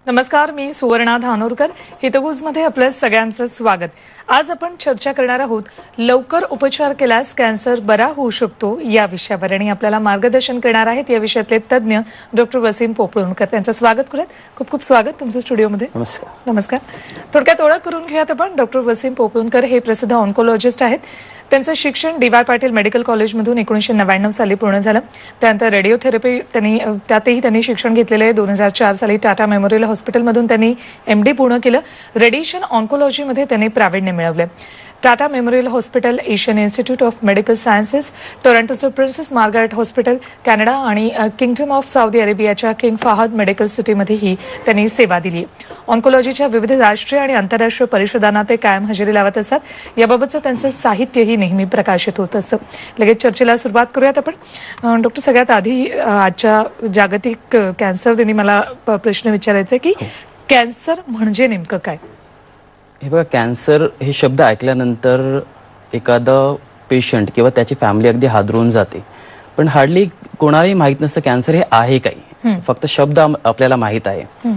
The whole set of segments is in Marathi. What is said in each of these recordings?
नमस्कार, मी सुवर्णा धानोरकर. हितगुजमध्ये आपल्या सगळ्यांचं स्वागत. आज आपण चर्चा करणार आहोत लवकर उपचार केल्यास कॅन्सर बरा होऊ शकतो या विषयावर, आणि आपल्याला मार्गदर्शन करणार आहेत या विषयातले तज्ज्ञ डॉक्टर वसीम पोपळणकर. त्यांचं स्वागत करूयात. खूप खूप स्वागत तुमचं स्टुडिओमध्ये. नमस्कार. नमस्कार. थोडक्यात ओळख करून घेऊयात आपण. डॉक्टर वसीम पोपळणकर हे प्रसिद्ध ऑन्कोलॉजिस्ट आहेत. त्यांचं शिक्षण डी.वाय. पाटील मेडिकल कॉलेजमधून 1999 साली पूर्ण झालं. त्यानंतर रेडिओथेरपी त्यातही त्यांनी शिक्षण घेतलेलं आहे. 2004 साली टाटा मेमोरियल हॉस्पिटलमधून त्यांनी MD पूर्ण केलं. रेडिएशन ऑन्कोलॉजीमध्ये त्यांनी प्रावीण्य मिळवलं. Tata Memorial Hospital, Asian Institute of Medical Sciences, टोरंटोचं प्रिन्सेस मार्गारेट हॉस्पिटल, कॅनडा आणि किंगडम ऑफ सौदी अरेबियाच्या किंग फाहद मेडिकल सिटीमध्येही त्यांनी सेवा दिली. ऑन्कोलॉजीच्या विविध राष्ट्रीय आणि आंतरराष्ट्रीय परिषदांना ते कायम हजेरी लावत असतात. याबाबतचं त्यांचं साहित्यही नेहमी प्रकाशित होत असतं. लगेच चर्चेला सुरुवात करूयात आपण. डॉक्टर, सगळ्यात आधी आजच्या जागतिक कॅन्सर दिनी मला प्रश्न विचारायचा आहे की कॅन्सर म्हणजे नेमकं काय? हे बघा, कॅन्सर हे शब्द ऐकल्यानंतर एखादा पेशंट किंवा त्याची फॅमिली अगदी हादरून जाते. पण हार्डली कोणालाही माहीत नसतं कॅन्सर हे आहे काही. फक्त शब्द आपल्याला माहीत आहे.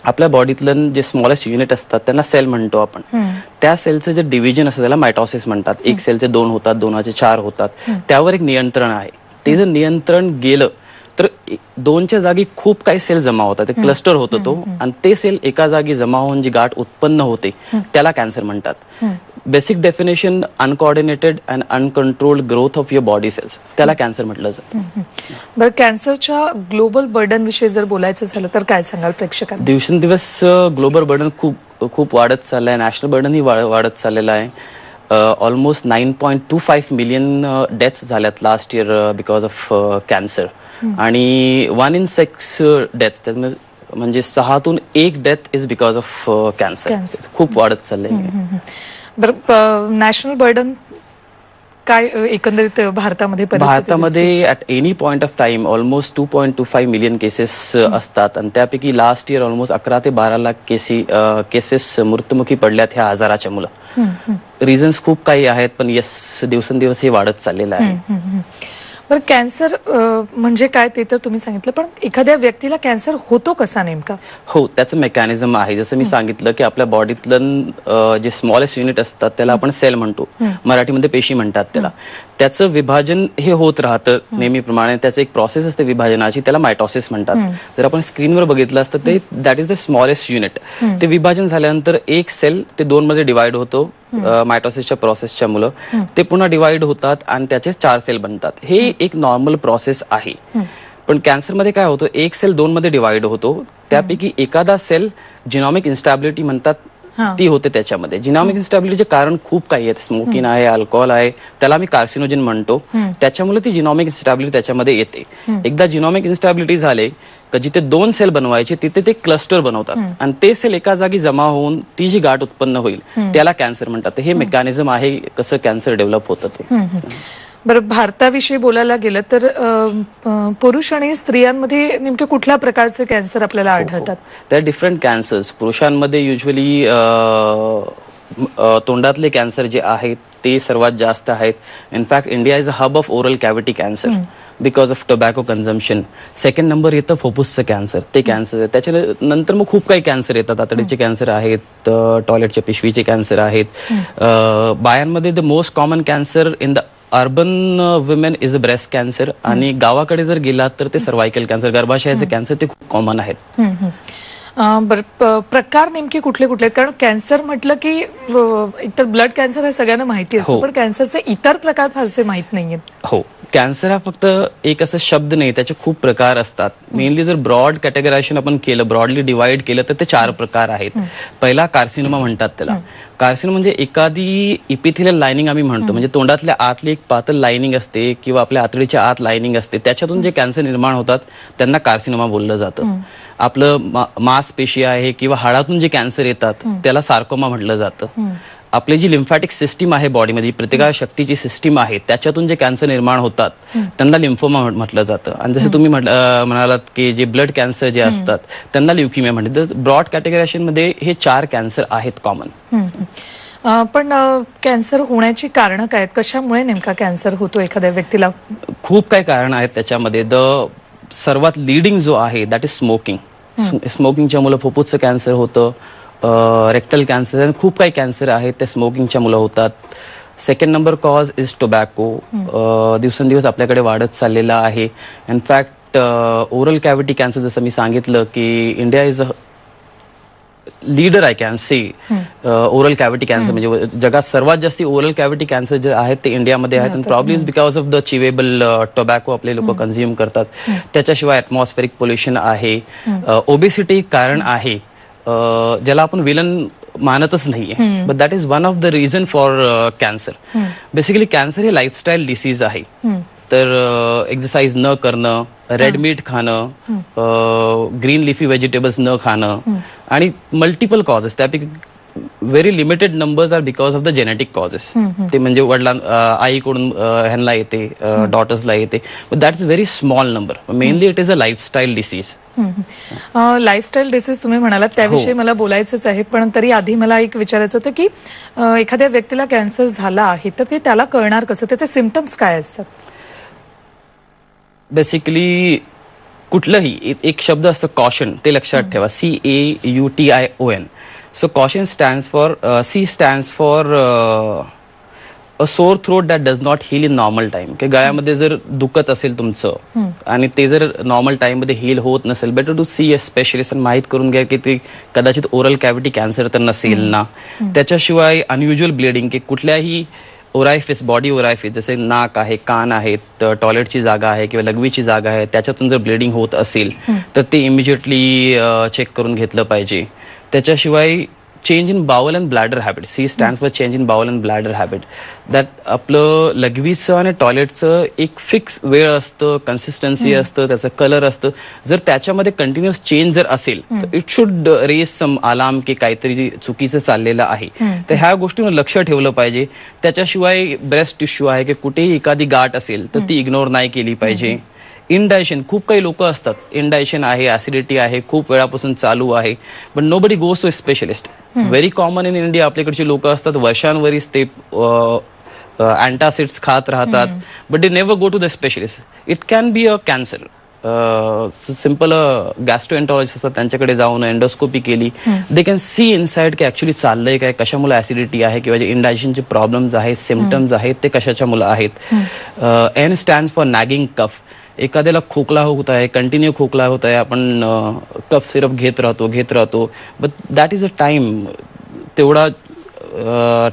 आपल्या बॉडीतलं जे स्मॉलेस्ट युनिट असतात त्यांना सेल म्हणतो आपण. त्या सेलचं जे डिव्हिजन असतं त्याला मायटॉसिस म्हणतात. एक सेलचे 2 होतात, 2चे 4 होतात. त्यावर एक नियंत्रण आहे. ते जर नियंत्रण गेलं तर 2च्या जागी खूप काही सेल जमा होतात. एक क्लस्टर होतो तो, आणि ते सेल एका जागी जमा होऊन जी गाठ उत्पन्न होते त्याला कॅन्सर म्हणतात. Basic definition uncoordinated and uncontrolled growth of your body cells, त्याला कॅन्सर म्हटलं जातं. बरं, कॅन्सरच्या ग्लोबल बर्डन विषयी जर बोलायचं झालं तर काय सांगाल प्रेक्षकांना? दिवसेंदिवस ग्लोबल बर्डन खूप वाढत चाललं आहे. नॅशनल बर्डनही वाढत चाललेलं आहे. ऑलमोस्ट 9.25 मिलियन डेथ्स झाल्यात last year because of cancer. आणि 1 in 6 डेथ, म्हणजे 6तून 1 death is because of cancer. खूप वाढत चाललंय. बरं, नॅशनल बर्डन काय एकंदरीत भारतामध्ये at any point of time almost 2.25 million cases असतात. आणि त्यापैकी लास्ट इयर ऑलमोस्ट 11 ते 12 लाख केसेस मृत्युमुखी पडल्यात ह्या आजाराच्या मुलं. रिझन्स खूप काही आहेत, पण यस, दिवसेंदिवस हे वाढत चाललेलं आहे. बरं, कॅन्सर म्हणजे काय ते तर तुम्ही सांगितलं, पण एखाद्या व्यक्तीला कॅन्सर होतो कसा नेमका? हो, त्याचं मेकॅनिझम आहे. जसं मी सांगितलं की आपल्या बॉडीतलं जे स्मॉलेस्ट युनिट असतात त्याला आपण सेल म्हणतो, मराठीमध्ये पेशी म्हणतात त्याला. त्याचं विभाजन हे होत राहतं नेहमीप्रमाणे. त्याचं एक प्रोसेस असते विभाजनाची, त्याला मायटॉसिस म्हणतात. जर आपण स्क्रीनवर बघितलं असतं ते that is the smallest unit. ते विभाजन झाल्यानंतर एक सेल ते 2 मध्ये डिवाइड होतो मायटॉसिसच्या प्रोसेसच्या मुलं. ते पुन्हा डिवाइड होतात आणि त्याचे 4 सेल बनतात. हे एक नॉर्मल प्रोसेस आहे. पण कॅन्सरमध्ये काय होतं, एक सेल 2 मध्ये डिवाइड होतो. त्यापैकी एखादा सेल जिनॉमिक इन्स्टॅबिलिटी म्हणतात ती होते त्याच्यामध्ये. जिनॉमिक इन्स्टॅबिलिटीचे कारण खूप काही आहेत. स्मोकिंग आहे, अल्कोहोल आहे, त्याला आम्ही कार्सिनोजन म्हणतो. त्याच्यामुळे ती जिनॉमिक इन्स्टॅबिलिटी त्याच्यामध्ये येते. एकदा जिनॉमिक इन्स्टॅबिलिटी झाले का जिथे 2 सेल बनवायचे तिथे ते क्लस्टर बनवतात, आणि ते सेल एका जागी जमा होऊन ती जी गाठ उत्पन्न होईल त्याला कॅन्सर म्हणतात. हे मेकॅनिझम आहे कसं कॅन्सर डेव्हलप होतं ते. बरं, भारताविषयी बोलायला गेलं तर पुरुष आणि स्त्रियांमध्ये नेमके कुठल्या प्रकारचे कॅन्सर आपल्याला आढळतात? त्या डिफरंट कॅन्सर्स. पुरुषांमध्ये युजली तोंडातले कॅन्सर जे आहेत ते सर्वात जास्त आहेत. In fact India is a hub of oral cavity cancer because of tobacco consumption. Second number येतं फुफ्फुसचं कॅन्सर, ते कॅन्सर आहे. त्याच्यानंतर मग खूप काही कॅन्सर येतात. आतडीचे कॅन्सर आहेत, टॉयलेटच्या पिशवीचे कॅन्सर आहेत. बायांमध्ये the most common cancer in the urban women is a breast cancer. आणि गावाकडे जर गेलात तर ते सर्वायकल कॅन्सर, गर्भाशयाचे कॅन्सर, ते खूप कॉमन आहेत. बरं, प्रकार नेमके कुठले कुठले आहेत? कारण कॅन्सर म्हटलं की एकतर ब्लड कॅन्सर हे सगळ्यांना माहिती असतं, पण कॅन्सरचे इतर प्रकार फारसे माहित नाहीयेत. हो, कॅन्सर हा फक्त एक असं शब्द नाही, त्याचे खूप प्रकार असतात. मेनली जर ब्रॉड कॅटेगरायझेशन आपण केलं, ब्रॉडली डिवाइड केलं तर ते 4 प्रकार आहेत. पहिला कार्सिनोमा म्हणतात त्याला. कार्सिनोमा म्हणजे एखादी इपिथेलियल लाइनिंग आम्ही म्हणतो, म्हणजे तोंडातल्या आतली एक पातळ लाइनिंग असते किंवा आपल्या आतडीच्या आत लाइनिंग असते, त्याच्यातून जे कॅन्सर निर्माण होतात त्यांना कार्सिनोमा बोललं जातं. आपलं मांसपेशी आहे किंवा हाडातून जे कॅन्सर येतात त्याला सार्कोमा म्हटलं जातं. आपली जी लिम्फॅटिक सिस्टीम आहे बॉडीमध्ये, प्रतिकार शक्तीची सिस्टीम आहे, त्याच्यातून जे कॅन्सर निर्माण होतात त्यांना लिम्फोमा म्हटलं जातं. आणि जसं तुम्ही म्हणालात की जे ब्लड कॅन्सर जे असतात त्यांना ल्युकेमिया म्हणतात. ब्रॉड कॅटेगरायझेशन मध्ये हे 4 कॅन्सर आहेत कॉमन. पण कॅन्सर होण्याची कारणं काय आहेत? कशामुळे नेमका कॅन्सर होतो एखाद्या व्यक्तीला? खूप काही कारण आहेत त्याच्यामध्ये. सर्वात लीडिंग जो आहे दॅट इज स्मोकिंग. स्मोकिंगच्या मुलं फुफ्फुसचं कॅन्सर होतं, रेक्टल कॅन्सर आणि खूप काही कॅन्सर आहेत ते स्मोकिंगच्या मुलं होतात. Second number cause is tobacco. दिवसेंदिवस आपल्याकडे वाढत चाललेला आहे. इनफॅक्ट ओरल कॅव्हिटी कॅन्सर जसं मी सांगितलं की India is a leader I can say oral cavity cancer, म्हणजे जगात सर्वात जास्त ओरल कॅव्हिटी कॅन्सर जे आहेत ते इंडियामध्ये आहेत. आणि problem is because of the chewable tobacco आपले लोक कन्झ्युम करतात. त्याच्याशिवाय ॲटमॉस्फेरिक पोल्युशन आहे, ओबेसिटी कारण आहे ज्याला आपण विलन मानतच नाहीये, but that is one of the reason for cancer. Basically cancer हे लाईफस्टाईल डिसीज आहे. तर एक्सरसाइज न करणं, रेड मीट खाणं, ग्रीन लिफी व्हेजिटेबल्स न खाणं आणि मल्टिपल कॉजेस, त्यापैकी very limited numbers are because of the genetic causes. ते म्हणजे आईकडून ह्यांना येते, डॉटर्सला येते, but that is very small number. Mainly it is a lifestyle disease. Lifestyle disease तुम्ही म्हणालात त्याविषयी मला बोलायचंच आहे, पण तरी आधी मला एक विचारायचं होतं की एखाद्या व्यक्तीला कॅन्सर झाला आहे तर ते त्याला कळणार कसं, त्याचे सिम्पटम्स काय असतात? बेसिकली कुठलंही एक शब्द असतं कॉशन, ते लक्षात ठेवा. CAUTION. So caution stands for, C stands for a sore throat that does not heal in normal time. की गळ्यामध्ये जर दुखत असेल तुमचं आणि ते जर नॉर्मल टाइममध्ये हील होत नसेल, better to see a specialist आणि माहीत करून घ्या की ते कदाचित ओरल कॅव्हिटी कॅन्सर तर नसेल ना. त्याच्याशिवाय अनयुज्युअल ब्लिडिंग, की कुठल्याही ओरायफिस, बॉडी ओरायफिस, जसे नाक आहे, कान आहेत, टॉयलेटची जागा आहे किंवा लघवीची जागा आहे, त्याच्यातून जर ब्लिडिंग होत असेल तर ते इमिजिएटली चेक करून घेतलं पाहिजे. त्याच्याशिवाय change in bowel and bladder habit. C stands for change in bowel and bladder habit. That आपलं लघवीचं आणि टॉयलेटचं एक फिक्स वेळ असतं, कन्सिस्टन्सी असतं, त्याचं कलर असतं. जर त्याच्यामध्ये कंटिन्युअस चेंज जर असेल तर it should raise some alarm की काहीतरी चुकीचं चाललेलं आहे. तर ह्या गोष्टीवर लक्ष ठेवलं पाहिजे. त्याच्याशिवाय ब्रेस्ट टिश्यू आहे की कुठेही एखादी गाठ असेल तर ती इग्नोर नाही केली पाहिजे. इनडायशन, खूप काही लोक असतात, इनडायशन आहे, ऍसिडिटी आहे, खूप वेळापासून चालू आहे, but nobody goes to specialist. Very common in India. आपल्याकडची लोक असतात वर्षांवरीच ते अँटासिड्स खात राहतात, but they never go to the specialist. It can be a cancer. Simple gastroenterologist असतात, त्यांच्याकडे जाऊन एंडोस्कोपी केली, दे कॅन सी इनसाइड की ऍक्च्युली चाललंय काय, कशामुळे ऍसिडिटी आहे किंवा जे इंडायशनचे प्रॉब्लेम्स आहेत, सिम्पटम्स आहेत, ते कशाच्या मुलं आहेत. N स्टँड्स फॉर नॅगिंग कफ. एखाद्याला खोकला होत आहे, कंटिन्यू खोकला होत आहे, आपण कफ सिरप घेत राहतो, but that is a time. तेवढा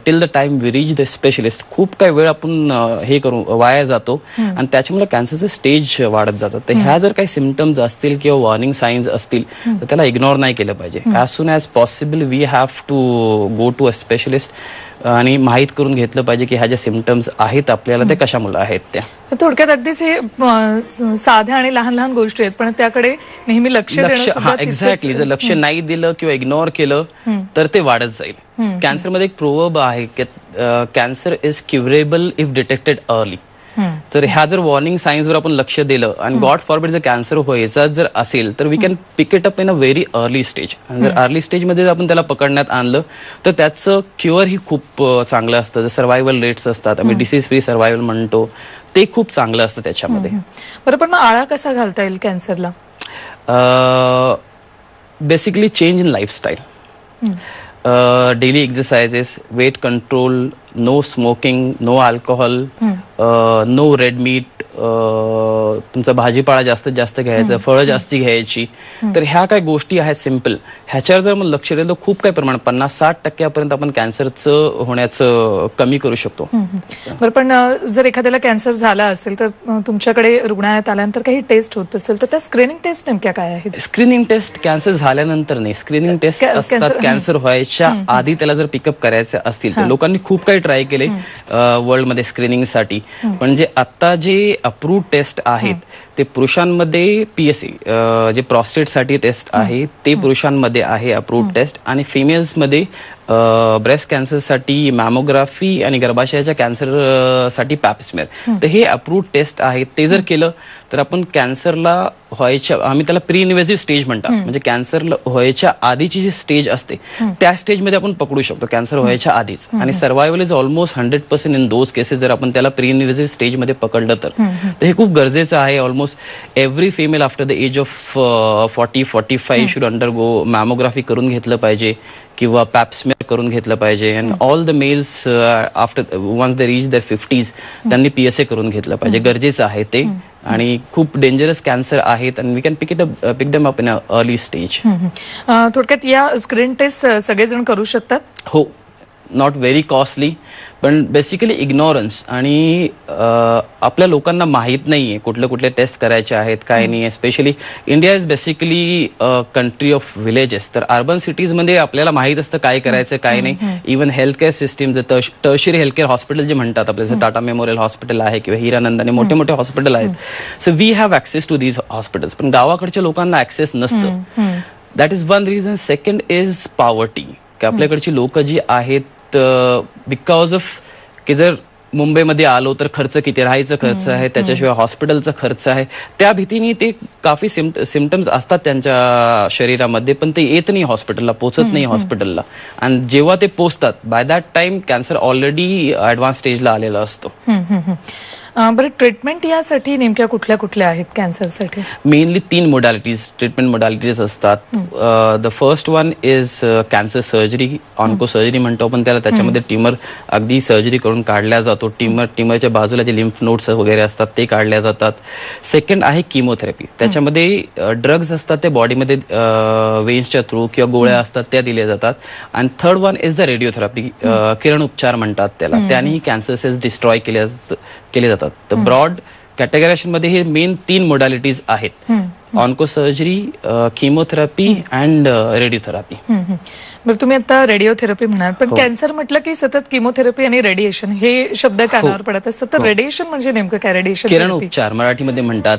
till the time we reach the specialist, खूप काही वेळ आपण हे करू वाया जातो आणि त्याच्यामुळे कॅन्सरचे स्टेज वाढत जातात. तर ह्या जर काही सिम्पटम्स असतील किंवा वॉर्निंग साईन्स असतील तर त्याला इग्नोर नाही केलं पाहिजे. As soon as possible we have to go to a specialist आणि माहीत करून घेतलं पाहिजे की ह्या ज्या सिम्पटम्स आहेत आपल्याला ते कशामुळे आहेत. त्या थोडक्यात अगदीच हे साध्या आणि लहान लहान गोष्टी आहेत, पण त्याकडे नेहमी लक्ष देणं. एक्झॅक्टली. जर लक्ष नाही दिलं किंवा इग्नोर केलं तर ते वाढत जाईल. कॅन्सरमध्ये एक प्रोवर्ब आहे की cancer is curable if detected early. तर ह्या जर वॉर्निंग साईन्सवर आपण लक्ष दिलं आणि गॉड फॉरबिड जर कॅन्सर व्हायचा जर असेल तर we can pick it up in a very early stage. जर अर्ली स्टेजमध्ये आपण त्याला पकडण्यात आणलं तर त्याचं क्युअर ही खूप चांगलं असतं. सर्व्हायवल रेट्स असतात, आम्ही डिसीज फ्री सर्व्हायवल म्हणतो, ते खूप चांगलं असतं त्याच्यामध्ये. बरं, पण मग आळा कसा घालता येईल कॅन्सरला? Basically change in lifestyle, daily exercises, weight control, no smoking, no alcohol, no red meat, तुमचा भाजीपाला जास्तीत जास्त घ्यायचं, फळं जास्ती घ्यायची. तर ह्या काही गोष्टी आहेत सिम्पल, ह्याच्यावर जर लक्ष दिलं तर खूप काही प्रमाण 50-60% आपण कॅन्सरचं होण्याचं कमी करू शकतो. बरं, पण जर एखाद्याला कॅन्सर झाला असेल तर तुमच्याकडे रुग्णालयात आल्यानंतर काही टेस्ट होत असेल तर त्या स्क्रीनिंग टेस्ट नेमक्या काय आहेत? स्क्रीनिंग टेस्ट कॅन्सर झाल्यानंतर नाही, स्क्रीनिंग टेस्ट असतात कॅन्सर व्हायच्या आधी त्याला जर पिकअप करायचे असतील तर. लोकांनी खूप काही ट्राय केले वर्ल्डमध्ये स्क्रीनिंगसाठी, पण जे आता जे अप्रूव्ड टेस्ट आहेत ते पुरुषांमध्ये PSA जे प्रॉस्टेटसाठी टेस्ट आहे ते पुरुषांमध्ये आहे अप्रूव्ड टेस्ट, आणि फिमेल्समध्ये ब्रेस्ट कॅन्सरसाठी मॅमोग्राफी आणि गर्भाशयाच्या कॅन्सरसाठी पॅप्समेअर. तर हे अप्रूव्ड टेस्ट आहेत. ते जर केलं तर आपण कॅन्सरला व्हायच्या, आम्ही त्याला प्री इन्व्हेसिव्ह स्टेज म्हणतात, म्हणजे कॅन्सर व्हायच्या आधीची जी स्टेज असते त्या स्टेजमध्ये आपण पकडू शकतो कॅन्सर व्हायच्या आधीच. आणि survival is almost 100% in those cases जर आपण त्याला प्री इन्व्हेसिव्ह स्टेजमध्ये पकडलं तर हे खूप गरजेचं आहे. Almost every female after the age of 40-45 should undergo mammography करून घेतलं पाहिजे किंवा पॅप्समेअर करून घेतलं पाहिजे. And all the males after once they reach their 50s त्यांनी PSA करून घेतलं पाहिजे. गरजेचं आहे ते. आणि खूप डेंजरस कॅन्सर आहेत आणि we can pick them up in a early stage. थोडक्यात या स्क्रीन टेस्ट सगळेजण करू शकतात? हो, नॉट व्हेरी कॉस्टली, पण बेसिकली इग्नॉरन्स आणि आपल्या लोकांना माहीत नाहीये कुठले टेस्ट करायचे आहेत काय नाही. Specially India is basically country of villages. तर अर्बन सिटीजमध्ये आपल्याला माहीत असतं काय करायचं काय नाही. Even healthcare system tertiary healthcare hospital जे म्हणतात आपल्या, जसं टाटा मेमोरियल हॉस्पिटल आहे किंवा हिरानंदाने मोठे मोठे हॉस्पिटल आहेत. So we have access to these hospitals. पण गावाकडच्या लोकांना ऍक्सेस नसतं. That is one reason. Second is poverty, की आपल्याकडची लोक जी आहेत बिकॉज ऑफ की जर मुंबईमध्ये आलो तर खर्च किती, राहायचा खर्च आहे, त्याच्याशिवाय हॉस्पिटलचा खर्च आहे, त्या भीतीने ते काफी सिम्पटम्स असतात त्यांच्या शरीरामध्ये, पण ते येत नाही हॉस्पिटलला, पोचत नाही हॉस्पिटलला. आणि जेव्हा ते पोचतात by that time cancer already advance स्टेजला आलेला असतो. बरं, ट्रीटमेंट यासाठी नेमक्या कुठल्या कुठल्या आहेत कॅन्सरसाठी? मेनली 3 मोडॅलिटीज, ट्रीटमेंट मोडॅलिटीज असतात. The first one is cancer surgery, onco surgery म्हणतो आपण त्याला. त्याच्यामध्ये ट्यूमर अगदी सर्जरी करून काढल्या जातो. ट्यूमरच्या बाजूला जे लिम्फ नोड्स वगैरे असतात ते काढल्या जातात. सेकंड आहे किमोथेरपी. त्याच्यामध्ये ड्रग्ज असतात ते बॉडीमध्ये वेन्सच्या थ्रू किंवा गोळ्या असतात त्या दिल्या जातात. आणि third one is the radiotherapy, किरण उपचार म्हणतात त्याला. त्यानेही कॅन्सर सेल्स डिस्ट्रॉय केले जातात. तर ब्रॉड कॅटेगरायझेशन मध्ये हे मेन 3 मोडॅलिटीज आहेत: onco surgery, chemotherapy and radiotherapy. बरं, तुम्ही आता रेडिओथेरपी म्हणाल, पण कॅन्सर म्हटलं की सतत किमोथेरपी आणि रेडिएशन हे शब्द कानावर पडत असतात. तर रेडिएशन म्हणजे नेमकं काय? रेडिएशन किरण उपचार मराठीमध्ये म्हणतात.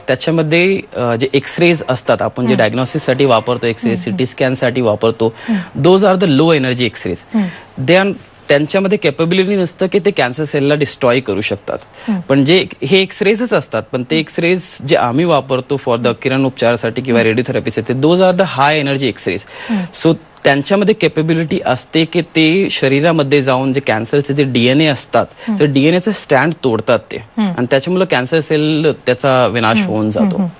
त्याच्यामध्ये जे एक्सरेज असतात, आपण जे डायग्नोसिससाठी वापरतो, एक्सरे सिटी स्कॅन साठी वापरतो, those are the low energy x-rays. They are त्यांच्यामध्ये कॅपेबिलिटी नसतं की ते कॅन्सर सेलला डिस्ट्रॉय करू शकतात. पण जे हे एक्सरेजच असतात, पण ते एक्सरेज जे आम्ही वापरतो फॉर द किरण उपचारासाठी किंवा रेडिओथेरपीसाठी, those are the high energy X-rays. So त्यांच्यामध्ये कॅपेबिलिटी असते की ते शरीरामध्ये जाऊन जे कॅन्सरचे जे DNA असतात, तर DNAचं स्टँड तोडतात ते, आणि त्याच्यामुळे कॅन्सर सेल त्याचा विनाश होऊन जातो.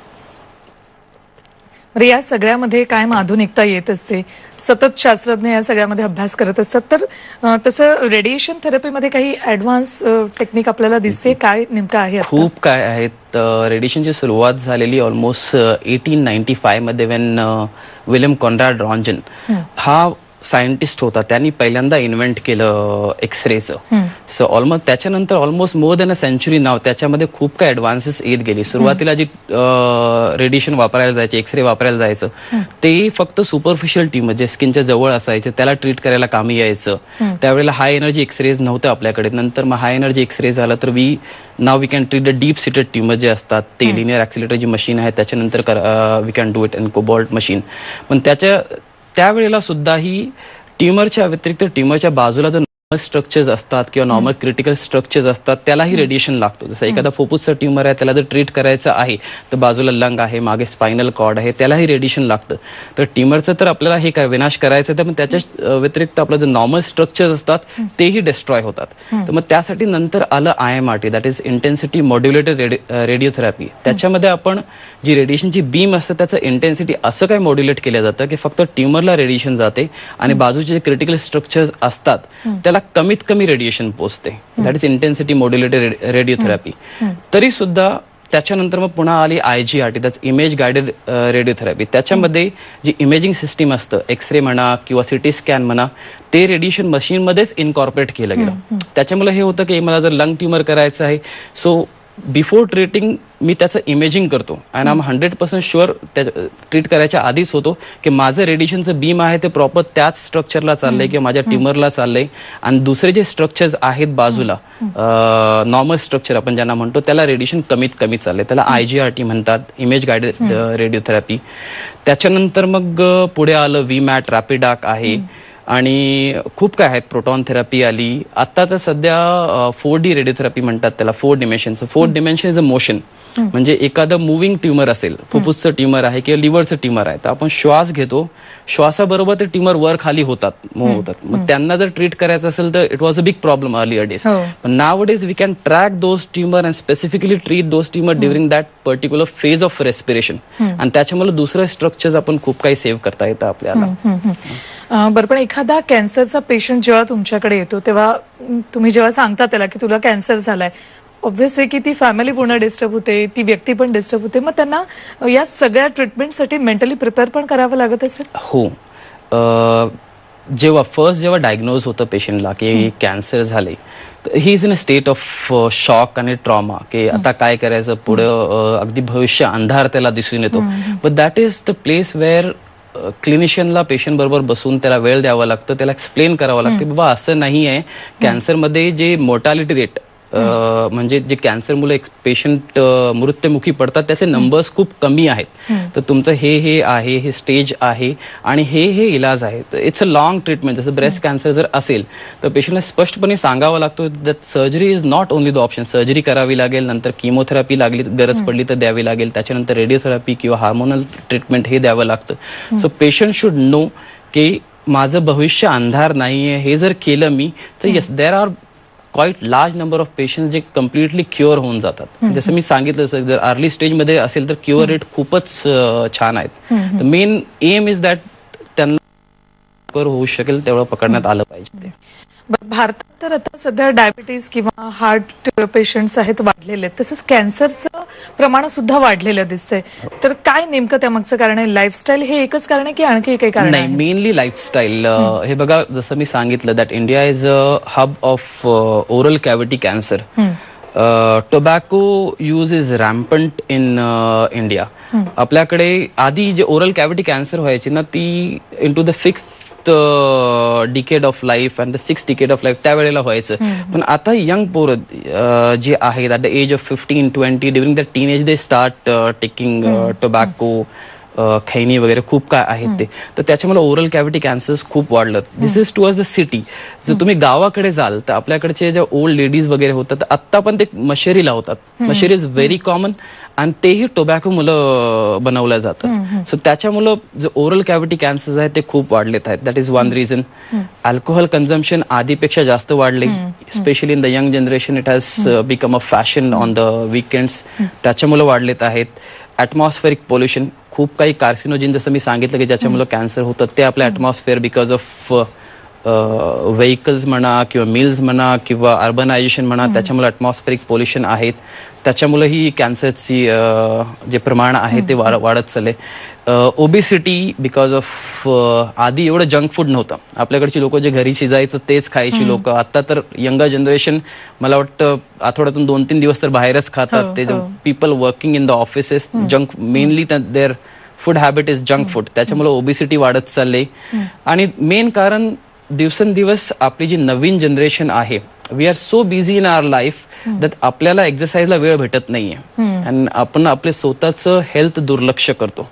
या सगळ्यामध्ये कायम आधुनिकता येत असते, सतत शास्त्रज्ञ या सगळ्यामध्ये अभ्यास करत असतात. तर तसं रेडिएशन थेरपीमध्ये काही ऍडव्हान्स टेक्निक आपल्याला दिसते, काय नेमकं आहे? खूप काय आहेत. रेडिएशनची सुरुवात झालेली ऑलमोस्ट 1895 मध्ये, वेन विल्यम कॉन्रॅड रॉन्जन हा सायंटिस्ट होता. त्यांनी पहिल्यांदा इन्व्हेंट केलं एक्सरेचं. सो ऑलमोस्ट त्याच्यानंतर almost more than a century now त्याच्यामध्ये खूप काय ऍडव्हान्सेस येत गेली. सुरुवातीला जी रेडिएशन वापरायला जायचे, एक्सरे वापरायला जायचं, ते फक्त सुपरफिशियल ट्यूमर जे स्किनच्या जवळ असायचे त्याला ट्रीट करायला कामी यायचं. त्यावेळेला हाय एनर्जी एक्सरेज नव्हतं आपल्याकडे. नंतर मग हाय एनर्जी एक्सरे झालं तर we can treat the deep seated tumour जे असतात ते. लिनियर ऍक्सिलेटर जी मशीन आहे त्याच्यानंतर we can do it in cobalt machine. पण त्यावेळेला सुद्धा ही ट्यूमरच्या व्यतिरिक्त ट्यूमरच्या बाजूला जो स्ट्रक्चर्स असतात किंवा नॉर्मल क्रिटिकल स्ट्रक्चर्स असतात त्यालाही रेडिएशन लागतो. जसं एखादा फुफ्फुसचा ट्यूमर आहे, त्याला जर ट्रीट करायचं आहे तर बाजूला लंग आहे, मागे स्पायनल कॉर्ड आहे, त्यालाही रेडिएशन लागतं. तर ट्यूमरचं तर आपल्याला हे काय विनाश करायचं, तर मग त्याच्या व्यतिरिक्त आपलं जे नॉर्मल स्ट्रक्चर्स असतात तेही डिस्ट्रॉय होतात. तर मग त्यासाठी नंतर आलं IMRT, that is intensity modulated radiotherapy. त्याच्यामध्ये आपण जी रेडिएशनची बीम असते त्याचं इंटेन्सिटी असं काय मॉड्युलेट केलं जातं की फक्त ट्यूमरला रेडिएशन जाते आणि बाजूचे जे क्रिटिकल स्ट्रक्चर्स असतात त्याला कमीत कमी रेडिएशन पोचते. That is intensity modulated radiotherapy. तरी सुद्धा त्याच्यानंतर मग पुन्हा आली IGRT, that's image guided radiotherapy. त्याच्यामध्ये जी इमेजिंग सिस्टीम असतं, एक्सरे म्हणा किंवा CT स्कॅन म्हणा, ते रेडिएशन मशीनमध्येच इनकॉर्पोरेट केलं गेलं. त्याच्यामुळे हे होतं की मला जर लंग ट्यूमर करायचं आहे, सो बिफोर ट्रीटिंग मी त्याचं इमेजिंग करतो आणि आम 100% शुअर ट्रीट करायच्या आधीच होतो की माझं रेडिएशनचं बीम आहे ते प्रॉपर त्याच स्ट्रक्चरला चाललंय किंवा माझ्या ट्यूमरला चाललंय. आणि दुसरे जे स्ट्रक्चर्स आहेत बाजूला, नॉर्मल स्ट्रक्चर आपण ज्यांना म्हणतो, त्याला रेडिएशन कमीत कमी चाललंय. त्याला IGRT म्हणतात, इमेज गायडेड रेडिओथेरपी. त्याच्यानंतर मग पुढे आलं VMAT, रॅपिडाक आहे. आणि खूप काय आहेत. प्रोटॉन थेरपी आली आता तर सध्या 4D रेडिओथेरपी म्हणतात त्याला. 4 डिमेन्शनचं 4 डिमेन्शन इज अ मोशन. म्हणजे एखादं मुव्हिंग ट्युमर असेल, फुफ्फुसचं ट्युमर आहे किंवा लिव्हरचं ट्युमर आहे, तर आपण श्वास घेतो, श्वासाबरोबर ते ट्युमर वर खाली होतात, मूव्ह होतात. मग त्यांना जर ट्रीट करायचं असेल तर it was a big problem earlier days. पण now days we can track those tumour and specifically treat those tumour during that particular phase of respiration. आणि त्याच्यामुळे दुसरं स्ट्रक्चर्स आपण खूप काही सेव्ह करता येतं आपल्याला. बरं, पण एखादा कॅन्सरचा पेशंट जेव्हा तुमच्याकडे येतो तेव्हा तुम्ही जेव्हा सांगता त्याला की तुला कॅन्सर झालाय, ऑब्व्हियसली की ती फॅमिली पूर्ण डिस्टर्ब होते, ती व्यक्ती पण डिस्टर्ब होते. मग त्यांना या सगळ्या ट्रीटमेंटसाठी मेंटली प्रिपेअर पण करावं लागत असेल? हो. जेव्हा डायग्नोज होतं पेशंटला की कॅन्सर झाले, he is in a state of shock आणि ट्रॉमा की आता काय करायचं पुढं. अगदी भविष्य अंधार त्याला दिसून येतो. But that is the place where क्लिनिशियनला पेशंट बरोबर बसून त्याला वेळ द्यावा लागतं, त्याला एक्सप्लेन करावं लागतं बाबा असं नाही आहे. कॅन्सरमध्ये जे मोर्टॅलिटी रेट म्हणजे जे कॅन्सरमुळे पेशंट मृत्युमुखी पडतात त्याचे नंबर्स खूप कमी आहेत. तर तुमचं हे आहे, हे स्टेज आहे आणि हे इलाज आहे. It's a long treatment. जसं ब्रेस्ट कॅन्सर जर असेल तर पेशंटला स्पष्टपणे सांगावं लागतं that surgery is not only the option. Surgery करावी लागेल, नंतर किमोथेरपी लागली गरज पडली तर द्यावी लागेल, त्याच्यानंतर रेडिओथेरपी किंवा हार्मोनल ट्रीटमेंट हे द्यावं लागतं. सो पेशंट शुड नो की माझं भविष्य अंधार नाहीये. हे जर केलं मी तर yes there are quite large number of patient जे कम्प्लिटली क्युअर होऊन जातात. जसं मी सांगितलं सर, जर अर्ली स्टेजमध्ये असेल तर क्युअर रेट खूपच छान आहेत. तर मेन एम इज दॅट त्यांना क्युअर होऊ शकेल तेवढं पकडण्यात आलं पाहिजे ते. भारतात तर आता सध्या डायबिटीज किंवा हार्ट पेशंट्स आहेत वाढलेले आहेत, तसंच कॅन्सरचं प्रमाण सुद्धा वाढलेलं दिसतंय. तर काय नेमकं त्यामागचं कारण आहे? लाईफस्टाईल हे एकच कारण आहे की आणखी काही कारण नाही, मेनली लाईफस्टाईल. हे बघा, जसं मी सांगितलं that India is a hub of oral cavity cancer. Tobacco use is rampant in India. आपल्याकडे आधी जे ओरल कॅव्हिटी कॅन्सर व्हायची ना, ती in to the decade of life and the 6th decade of life त्यावेळेला व्हायचं. पण आता यंग पोरं जे आहेत at the age of 15-20 during the teenage they start taking tobacco, खैनी वगैरे खूप काय आहेत ते. तर त्याच्यामुळे ओरल कॅव्हिटी कॅन्सर्स खूप वाढलं. दिस इज टुवर्ड्स द सिटी. जर तुम्ही गावाकडे जाल तर आपल्याकडचे ज्या ओल्ड लेडीज वगैरे होतात तर आत्ता पण ते मशेरी लावतात. मशेरी इज व्हेरी कॉमन आणि तेही टोबॅको मुलं बनवलं जातं. सो त्याच्यामुळं जे ओरल कॅव्हिटी कॅन्सर्स आहेत ते खूप वाढलेत आहेत. That is one reason. Alcohol consumption आधीपेक्षा जास्त वाढले, specially in the young generation. It has become a fashion on the weekends. त्याच्यामुळे वाढलेत आहेत. ॲटमॉस्फेरिक पोल्युशन, खूप काही कार्सिनोजिन जसं मी सांगितलं की ज्याच्यामुळे कॅन्सर होतं ते आपलं ॲटमॉस्फेअर बिकॉज ऑफ व्हेकल्स म्हणा किंवा मिल्स म्हणा किंवा अर्बनायझेशन म्हणा, त्याच्यामुळे ॲटमॉस्फेरिक पोल्युशन आहेत. त्याच्यामुळेही कॅन्सरची जे प्रमाण आहे ते वाढत चालले. ओबेसिटी बिकॉज ऑफ आधी एवढं जंक फूड नव्हतं. आपल्याकडची लोक जे घरी शिजायचं तेच खायची लोक. आता तर यंगर जनरेशन मला वाटतं आठवड्यातून 2-3 दिवस तर बाहेरच खातात. ते people working in the offices, junk mainly their food habit is junk food. त्याच्यामुळे ओबेसिटी वाढत चालले. आणि मेन कारण दिवसेंदिवस आपली जी नवीन जनरेशन आहे, we are so busy in our life that आपल्याला एक्सरसाइजला वेळ भेटत नाहीये आणि आपण आपले स्वतःचं हेल्थ दुर्लक्ष करतो.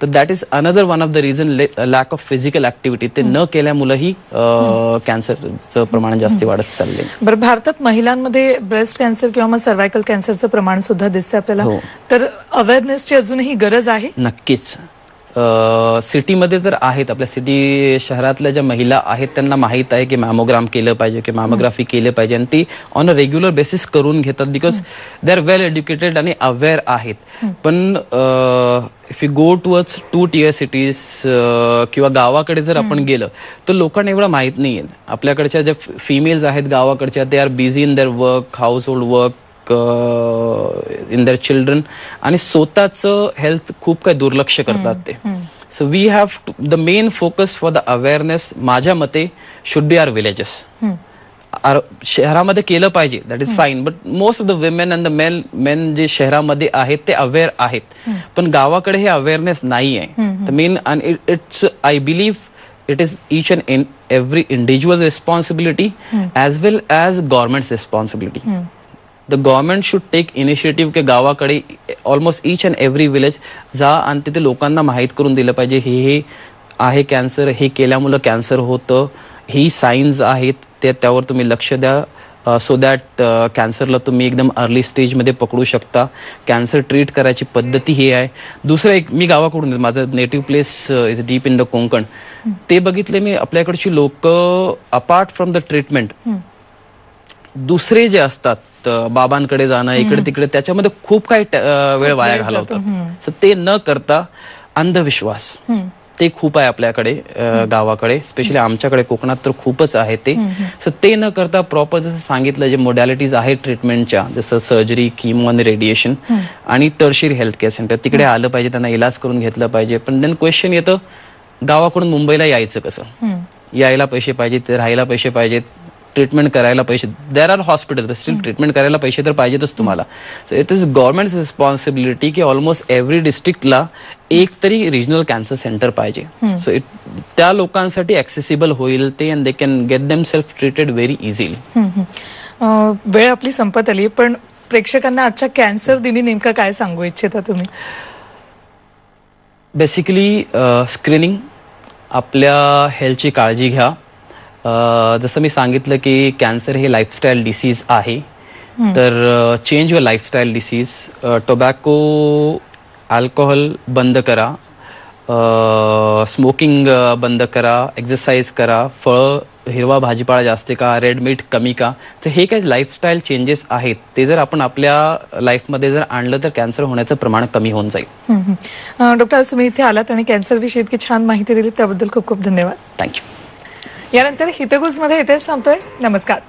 तर that is another one of the reason, lack of physical activity. ते न केल्यामुळेही कॅन्सरचं प्रमाण जास्त वाढत चालले. बरं, भारतात महिलांमध्ये ब्रेस्ट कॅन्सर किंवा मग सर्व्हायकल कॅन्सरचं प्रमाण सुद्धा दिसतंय आपल्याला. तर अवेअरनेसची अजूनही गरज आहे? नक्कीच. सिटीमध्ये तर आहेत. आपल्या सिटी शहरातल्या ज्या महिला आहेत त्यांना माहीत आहे की मॅमोग्राम केलं पाहिजे की मॅमोग्राफी केलं पाहिजे आणि ती ऑन अ रेग्युलर बेसिस करून घेतात because they are well educated आणि अवेअर आहेत. पण if you go towards 2-tier cities किंवा गावाकडे जर आपण गेलं तर लोकांना एवढं माहीत नाही आहे. आपल्याकडच्या ज्या फिमेल्स आहेत गावाकडच्या, ते are busy in their work, household work, in their children आणि स्वतःचं हेल्थ खूप काही दुर्लक्ष करतात ते. So we have the main focus for the awareness माझ्या मते शुड बी आर विलेजेस. शहरामध्ये केलं पाहिजे, that is fine, but most of the women and the men जे शहरामध्ये आहेत ते अवेअर आहेत. पण गावाकडे हे अवेअरनेस नाही आहे. The main and it's I believe it is each and every individual responsibility as well as government's responsibility. The government should take initiative की गावाकडे almost each and every village जा आणि तिथे लोकांना माहीत करून दिलं पाहिजे हे आहे कॅन्सर, हे केल्यामुळे कॅन्सर होतं, ही साईन्स आहेत, त्यावर तुम्ही लक्ष द्या सो दॅट कॅन्सरला तुम्ही एकदम अर्ली स्टेजमध्ये पकडू शकता. कॅन्सर ट्रीट करायची पद्धती ही आहे. दुसरं एक, मी गावाकडून, माझं native place is deep in the Konkan. ते बघितले मी, आपल्याकडची लोक अपार्ट फ्रॉम द ट्रीटमेंट दुसरे जे असतात बाबांकडे जाणं, इकडे तिकडे, त्याच्यामध्ये खूप काही वेळ वाया घालवतात. ते न करता अंधविश्वास ते खूप आहे आपल्याकडे गावाकडे, स्पेशली आमच्याकडे कोकणात तर खूपच आहे ते. ते न करता प्रॉपर जसं सांगितलं, जे मोडॅलिटीज आहेत ट्रीटमेंटच्या, जसं सर्जरी, किमो आणि रेडिएशन, आणि टर्शियरी हेल्थ केअर सेंटर, तिकडे आलं पाहिजे, त्यांना इलाज करून घेतलं पाहिजे. पण देन क्वेश्चन येतं, गावाकडून मुंबईला यायचं कसं? यायला पैसे पाहिजेत, राहायला पैसे पाहिजेत, ट्रीटमेंट करायला पैसे. There are hospital, steel treatment करायला पैसे तर पाहिजेतच तुम्हाला. So it is government responsibility की ऑलमोस्ट एव्हरी डिस्ट्रिक्टला एक तरी रिजनल कॅन्सर सेंटर पाहिजे. सो त्या लोकांसाठी ऍक्सेसिबल होईल ते, and they can get them self treated very easily. वेळ आपली संपत आली, पण प्रेक्षकांना आजच्या कॅन्सर दिनी नेमकं काय सांगू इच्छिता तुम्ही? बेसिकली स्क्रीनिंग, आपल्या हेल्थची काळजी घ्या. जसं मी सांगितलं की कॅन्सर हे लाईफस्टाईल डिसीज आहे, तर change your lifestyle disease. Tobacco, alcohol बंद करा, स्मोकिंग बंद करा, एक्सरसाइज करा, फळं, हिरवा भाजीपाला जास्त का, रेड मीठ कमी का. तर हे काही लाईफस्टाईल चेंजेस आहेत, ते जर आपण आपल्या लाईफमध्ये जर आणलं तर कॅन्सर होण्याचं प्रमाण कमी होऊन जाईल. डॉक्टर, आज तुम्ही इथे आलात आणि कॅन्सर विषयी इतकी छान माहिती दिली, त्याबद्दल खूप खूप धन्यवाद. थँक्यू. यानंतर हितगुजमध्ये इथेच थांबतोय. नमस्कार.